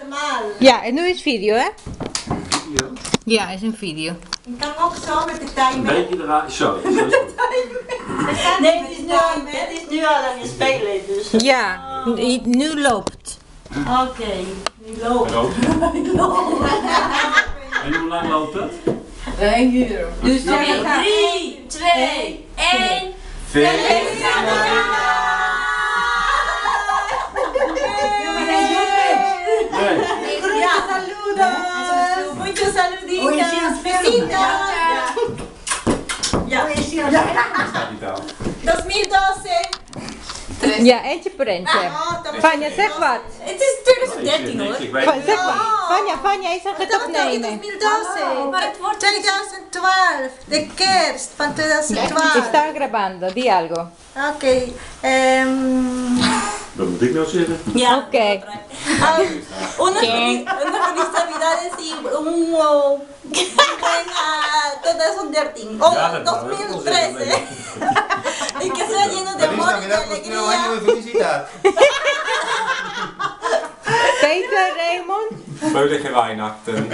normaal. Ja, en nu is video, hè? Video. Ja, is een video. Je kan ook zo met de Een timer. beetje eruit. Zo is goed. Nee, het is nu al aan het spelen, dus. Ja, nu loopt. Oké, nu loopt. Rood. En hoe lang loopt het? Dus Oké, 3, 2, 1. Nee. Ja, saludos. Muchos saluditos. Besitos. Ja. Staat niet aan. 2012. Ja, eentje per eentje. Vanja, zeg wat. Het is 2013 hoor. Ik weet Zeg het. maar. Vanja, je zegt het opnemen. 2012. Maar het wordt 2012. De kerst van 2012. Está grabando, di algo. Oké. Wat moet ik nou zeggen? Ja. Oké. Una feliz Navidades y un buen 2013 o Ja, dat 2013 y que sea lleno de Feliz amor y de Navidad, próspero año alegría. de felicidad. Peter, Raymond. Fröhliche Weihnachten.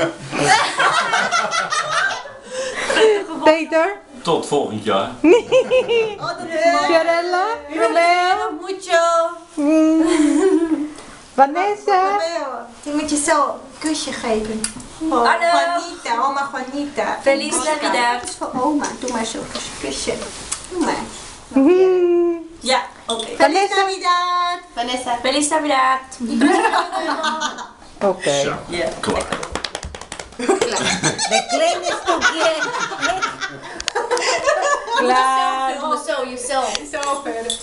Peter. Tot volgend jaar. Fiorella. Romeo. Mucho. Vanessa. Romeo, die moet je zo een kusje geven. Oh, Hallo. Juanita, oma Juanita. Feliz Dit Navidad. is voor oma. Doe maar zo'n kusje. Doe maar. Ja, oké. Feliz Navidad. Vanessa. Feliz Navidad. Oké. Zo, klaar. De kleine stukje. Klaar. Zo, je zo. Zo verder.